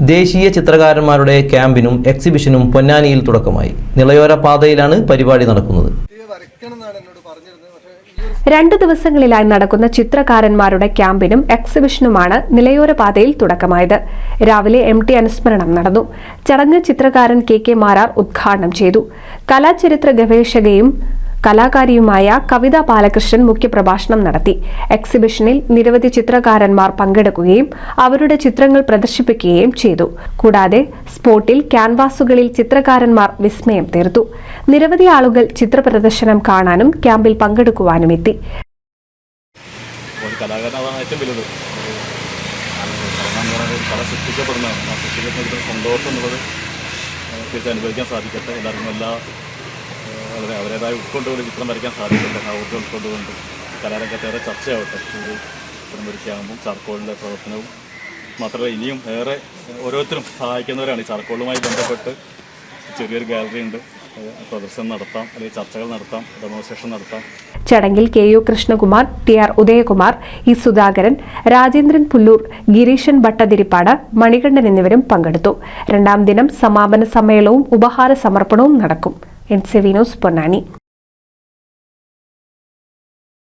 ദേശീയ ചിത്രകാരന്മാരുടെ ക്യാമ്പിനും എക്സിബിഷനും പൊന്നാനിയിൽ തുടക്കമായി. നിളയോര പാതയിലാണ് പരിപാടി നടക്കുന്നത്. 2 ദിവസങ്ങളിലായി നടക്കുന്ന ചിത്രകാരന്മാരുടെ ക്യാമ്പിനും എക്സിബിഷനുമാണ് നിളയോര പാതയിൽ തുടക്കമായത്. രാവിലെ MT അനുസ്മരണം നടന്നു. ചടങ്ങ് ചിത്രകാരൻ KK മാരാർ ഉദ്ഘാടനം ചെയ്തു. കലാചരിത്ര ഗവേഷകയും കലാകാരിയുമായ കവിത ബാലകൃഷ്ണൻ മുഖ്യപ്രഭാഷണം നടത്തി. എക്സിബിഷനിൽ നിരവധി ചിത്രകാരന്മാർ പങ്കെടുക്കുകയും അവരുടെ ചിത്രങ്ങൾ പ്രദർശിപ്പിക്കുകയും ചെയ്തു. കൂടാതെ സ്പോട്ടിൽ ക്യാൻവാസുകളിൽ ചിത്രകാരന്മാർ വിസ്മയം തീർത്തു. നിരവധി ആളുകൾ ചിത്രപ്രദർശനം കാണാനും ക്യാമ്പിൽ പങ്കെടുക്കുവാനും എത്തി. അവരുടേതായ ഉൾക്കൊണ്ടുകൊണ്ട് ചിത്രം വരയ്ക്കാൻ സാധിക്കട്ടെ. ആ ഊർജ്ജം ഉൾക്കൊണ്ടുകൊണ്ട് കലാരംഗത്തേറെ ചർച്ചയാവട്ടെ. ചിത്രം വരയ്ക്കാകുമ്പോൾ ചാർക്കോളിൻ്റെ പ്രവർത്തനവും മാത്രമല്ല ഇനിയും ഏറെ ഓരോരുത്തരും സഹായിക്കുന്നവരാണ്. ഈ ചാർക്കോളുമായി ബന്ധപ്പെട്ട് ചെറിയൊരു ഗാലറി ഉണ്ട്. പ്രദർശനം നടത്താം, അല്ലെങ്കിൽ ചർച്ചകൾ നടത്താം, ഡെമോൺസ്ട്രേഷൻ നടത്താം. ചടങ്ങിൽ KU Krishnakumar, TR Udayakumar, E Sudhakaran, Rajendran Pullur, Gireesan Bhattathiripad, Manikandan എന്നിവരും പങ്കെടുത്തു. 2ാം ദിനം സമാപന സമ്മേളനവും ഉപഹാര സമർപ്പണവും നടക്കും. NCV News Ponnani.